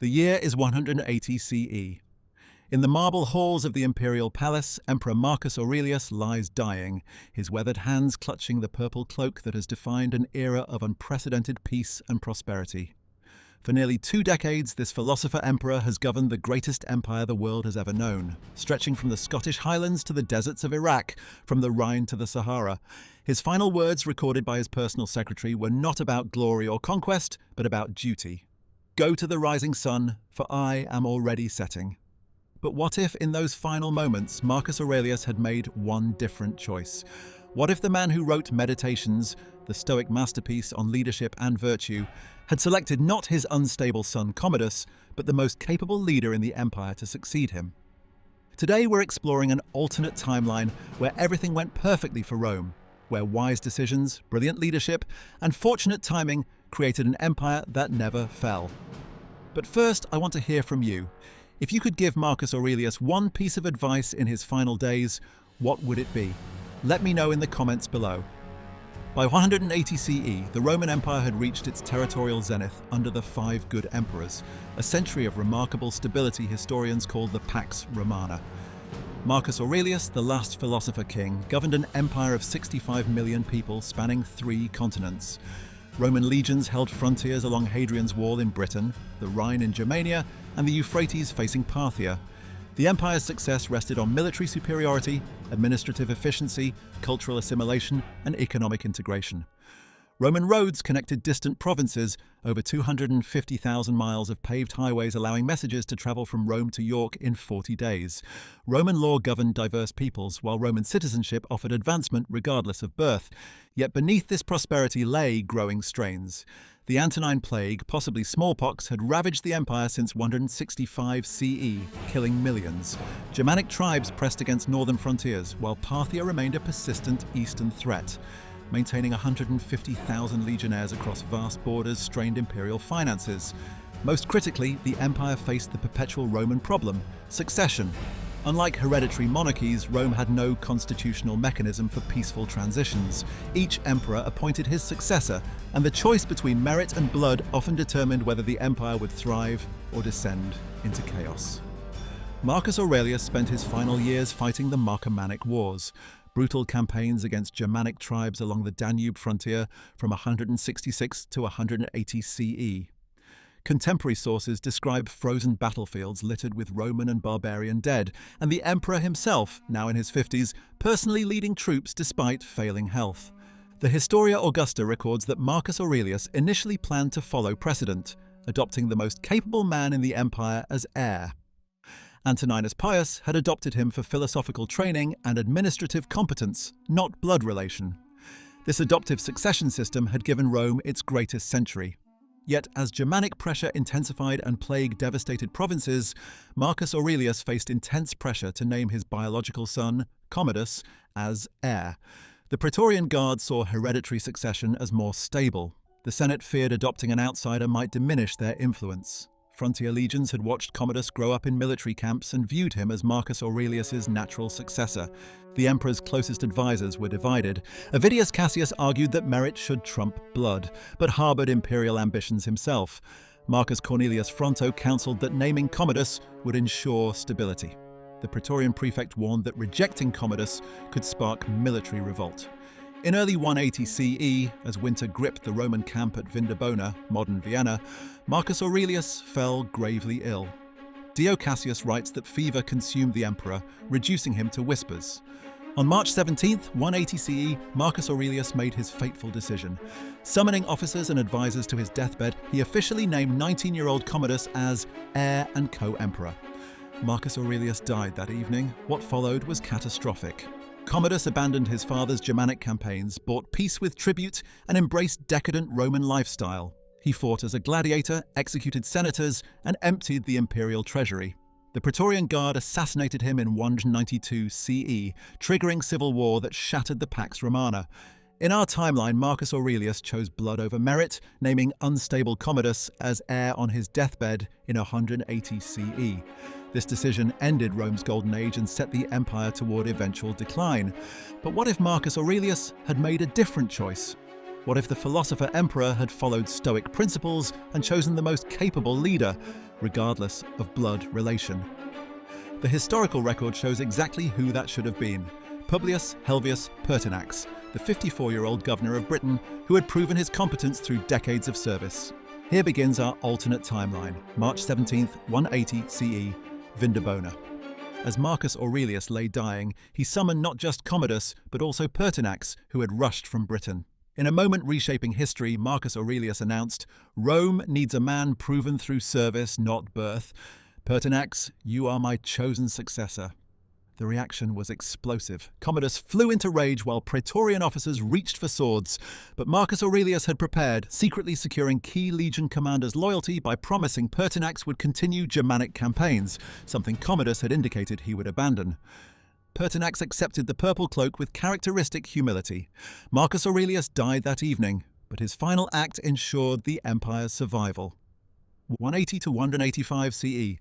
The year is 180 CE. In the marble halls of the imperial palace, Emperor Marcus Aurelius lies dying, his weathered hands clutching the purple cloak that has defined an era of unprecedented peace and prosperity. For nearly 2 decades, this philosopher-emperor has governed the greatest empire the world has ever known, stretching from the Scottish Highlands to the deserts of Iraq, from the Rhine to the Sahara. His final words, recorded by his personal secretary, were not about glory or conquest, but about duty. "Go to the rising sun, for I am already setting." But what if, in those final moments, Marcus Aurelius had made one different choice? What if the man who wrote Meditations, the Stoic masterpiece on leadership and virtue, had selected not his unstable son Commodus, but the most capable leader in the empire to succeed him? Today we're exploring an alternate timeline where everything went perfectly for Rome, where wise decisions, brilliant leadership, and fortunate timing created an empire that never fell. But first, I want to hear from you. If you could give Marcus Aurelius one piece of advice in his final days, what would it be? Let me know in the comments below. By 180 CE, the Roman Empire had reached its territorial zenith under the 5 good emperors, a century of remarkable stability historians call the Pax Romana. Marcus Aurelius, the last philosopher king, governed an empire of 65 million people spanning 3 continents. Roman legions held frontiers along Hadrian's Wall in Britain, the Rhine in Germania, and the Euphrates facing Parthia. The empire's success rested on military superiority, administrative efficiency, cultural assimilation, and economic integration. Roman roads connected distant provinces, over 250,000 miles of paved highways allowing messages to travel from Rome to York in 40 days. Roman law governed diverse peoples, while Roman citizenship offered advancement regardless of birth. Yet beneath this prosperity lay growing strains. The Antonine Plague, possibly smallpox, had ravaged the empire since 165 CE, killing millions. Germanic tribes pressed against northern frontiers, while Parthia remained a persistent eastern threat. Maintaining 150,000 legionnaires across vast borders strained imperial finances. Most critically, the empire faced the perpetual Roman problem: succession. Unlike hereditary monarchies, Rome had no constitutional mechanism for peaceful transitions. Each emperor appointed his successor, and the choice between merit and blood often determined whether the empire would thrive or descend into chaos. Marcus Aurelius spent his final years fighting the Marcomannic Wars, brutal campaigns against Germanic tribes along the Danube frontier from 166 to 180 CE. Contemporary sources describe frozen battlefields littered with Roman and barbarian dead, and the emperor himself, now in his 50s, personally leading troops despite failing health. The Historia Augusta records that Marcus Aurelius initially planned to follow precedent, adopting the most capable man in the empire as heir. Antoninus Pius had adopted him for philosophical training and administrative competence, not blood relation. This adoptive succession system had given Rome its greatest century. Yet, as Germanic pressure intensified and plague devastated provinces, Marcus Aurelius faced intense pressure to name his biological son, Commodus, as heir. The Praetorian Guard saw hereditary succession as more stable. The Senate feared adopting an outsider might diminish their influence. Frontier legions had watched Commodus grow up in military camps and viewed him as Marcus Aurelius's natural successor. The emperor's closest advisors were divided. Avidius Cassius argued that merit should trump blood, but harbored imperial ambitions himself. Marcus Cornelius Fronto counseled that naming Commodus would ensure stability. The Praetorian prefect warned that rejecting Commodus could spark military revolt. In early 180 CE, as winter gripped the Roman camp at Vindobona, modern Vienna, Marcus Aurelius fell gravely ill. Dio Cassius writes that fever consumed the emperor, reducing him to whispers. On March 17, 180 CE, Marcus Aurelius made his fateful decision. Summoning officers and advisors to his deathbed, he officially named 19-year-old Commodus as heir and co-emperor. Marcus Aurelius died that evening. What followed was catastrophic. Commodus abandoned his father's Germanic campaigns, bought peace with tribute, and embraced decadent Roman lifestyle. He fought as a gladiator, executed senators, and emptied the imperial treasury. The Praetorian Guard assassinated him in 192 CE, triggering civil war that shattered the Pax Romana. In our timeline, Marcus Aurelius chose blood over merit, naming unstable Commodus as heir on his deathbed in 180 CE. This decision ended Rome's golden age and set the empire toward eventual decline. But what if Marcus Aurelius had made a different choice? What if the philosopher-emperor had followed Stoic principles and chosen the most capable leader? regardless of blood relation. The historical record shows exactly who that should have been: Publius Helvius Pertinax, the 54-year-old governor of Britain who had proven his competence through decades of service. Here begins our alternate timeline, March 17th, 180 CE, Vindobona. As Marcus Aurelius lay dying, he summoned not just Commodus, but also Pertinax, who had rushed from Britain. In a moment reshaping history, Marcus Aurelius announced, "Rome needs a man proven through service, not birth. Pertinax, you are my chosen successor." The reaction was explosive. Commodus flew into rage while Praetorian officers reached for swords. But Marcus Aurelius had prepared, secretly securing key legion commanders' loyalty by promising Pertinax would continue Germanic campaigns, something Commodus had indicated he would abandon. Pertinax accepted the purple cloak with characteristic humility. Marcus Aurelius died that evening, but his final act ensured the empire's survival. 180 to 185 CE,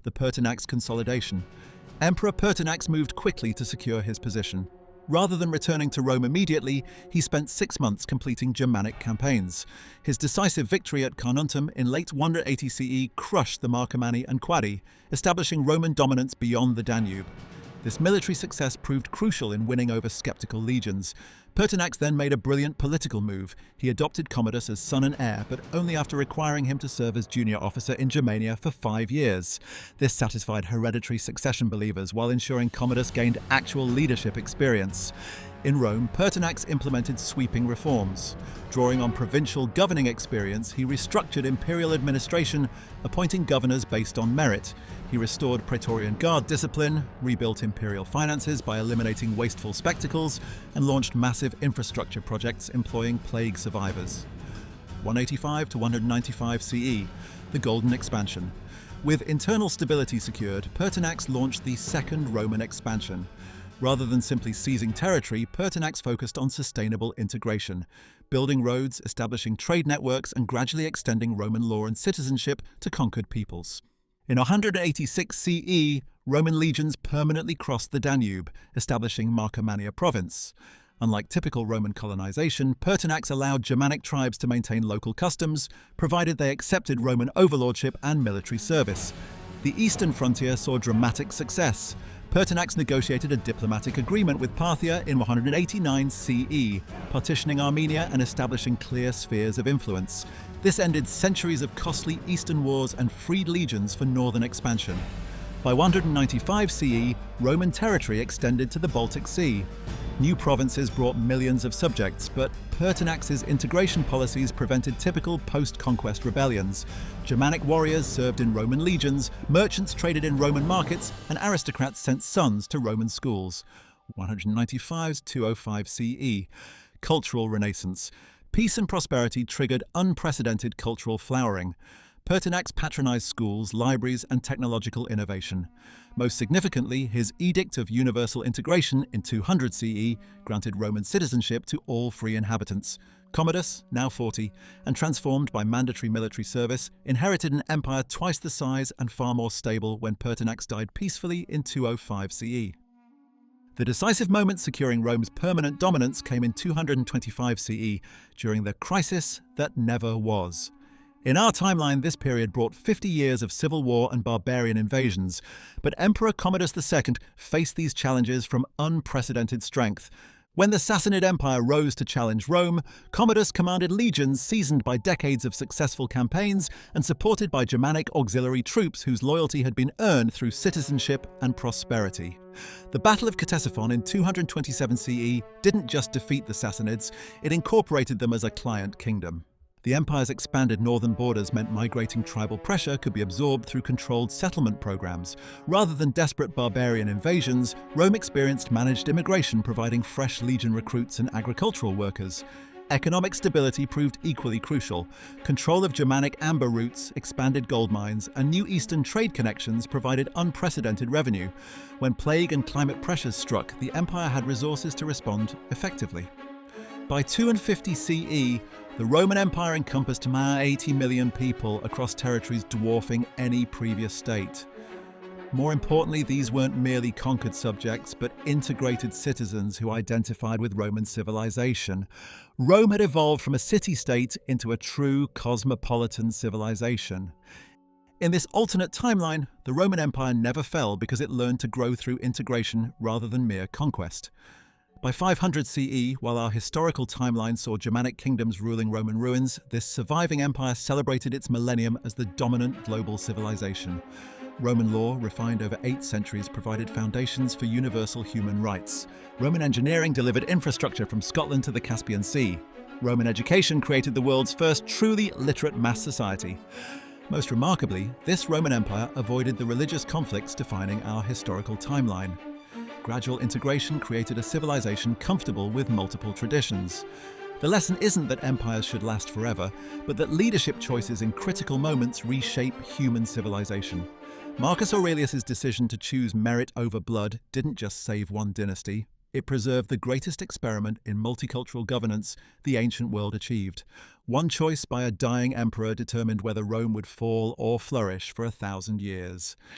the Pertinax consolidation. Emperor Pertinax moved quickly to secure his position. Rather than returning to Rome immediately, he spent 6 months completing Germanic campaigns. His decisive victory at Carnuntum in late 180 CE crushed the Marcomanni and Quadi, establishing Roman dominance beyond the Danube. This military success proved crucial in winning over skeptical legions. Pertinax then made a brilliant political move. He adopted Commodus as son and heir, but only after requiring him to serve as junior officer in Germania for 5 years. This satisfied hereditary succession believers while ensuring Commodus gained actual leadership experience. In Rome, Pertinax implemented sweeping reforms. Drawing on provincial governing experience, he restructured imperial administration, appointing governors based on merit. He restored Praetorian Guard discipline, rebuilt imperial finances by eliminating wasteful spectacles, and launched massive infrastructure projects employing plague survivors. 185 to 195 CE, the Golden Expansion. With internal stability secured, Pertinax launched the Second Roman Expansion. Rather than simply seizing territory, Pertinax focused on sustainable integration, building roads, establishing trade networks, and gradually extending Roman law and citizenship to conquered peoples. In 186 CE, Roman legions permanently crossed the Danube, establishing Marcomannia province. Unlike typical Roman colonization, Pertinax allowed Germanic tribes to maintain local customs, provided they accepted Roman overlordship and military service. The eastern frontier saw dramatic success. Pertinax negotiated a diplomatic agreement with Parthia in 189 CE, partitioning Armenia and establishing clear spheres of influence. This ended centuries of costly eastern wars and freed legions for northern expansion. By 195 CE, Roman territory extended to the Baltic Sea. New provinces brought millions of subjects, but Pertinax's integration policies prevented typical post-conquest rebellions. Germanic warriors served in Roman legions, merchants traded in Roman markets, and aristocrats sent sons to Roman schools. 195 to 205 CE. Cultural Renaissance. Peace and prosperity triggered unprecedented cultural flowering. Pertinax patronized schools, libraries, and technological innovation. Most significantly, his Edict of Universal Integration in 200 CE granted Roman citizenship to all free inhabitants. Commodus, now 40, and transformed by mandatory military service, inherited an empire twice the size and far more stable when Pertinax died peacefully in 205 CE. The decisive moment securing Rome's permanent dominance came in 225 CE, during the crisis that never was. In our timeline, this period brought 50 years of civil war and barbarian invasions, but Emperor Commodus II faced these challenges from unprecedented strength. When the Sassanid Empire rose to challenge Rome, Commodus commanded legions seasoned by decades of successful campaigns and supported by Germanic auxiliary troops whose loyalty had been earned through citizenship and prosperity. The Battle of Ctesiphon in 227 CE didn't just defeat the Sassanids, it incorporated them as a client kingdom. The empire's expanded northern borders meant migrating tribal pressure could be absorbed through controlled settlement programs. Rather than desperate barbarian invasions, Rome experienced managed immigration, providing fresh legion recruits and agricultural workers. Economic stability proved equally crucial. Control of Germanic amber routes, expanded gold mines, and new eastern trade connections provided unprecedented revenue. When plague and climate pressures struck, the empire had resources to respond effectively. By 250 CE, the Roman Empire encompassed 80 million people across territories dwarfing any previous state. More importantly, these weren't merely conquered subjects, but integrated citizens who identified with Roman civilization. Rome had evolved from a city-state into a true cosmopolitan civilization. In this alternate timeline, the Roman Empire never fell because it learned to grow through integration rather than mere conquest. By 500 CE, while our historical timeline saw Germanic kingdoms ruling Roman ruins, this surviving empire celebrated its millennium as the dominant global civilization. Roman law, refined over 8 centuries, provided foundations for universal human rights. Roman engineering delivered infrastructure from Scotland to the Caspian Sea. Roman education created the world's first truly literate mass society. Most remarkably, this Roman Empire avoided the religious conflicts defining our historical timeline. Gradual integration created a civilization comfortable with multiple traditions. The lesson isn't that empires should last forever, but that leadership choices in critical moments reshape human civilization. Marcus Aurelius' decision to choose merit over blood didn't just save one dynasty, it preserved the greatest experiment in multicultural governance the ancient world achieved. One choice by a dying emperor determined whether Rome would fall or flourish for 1,000 years.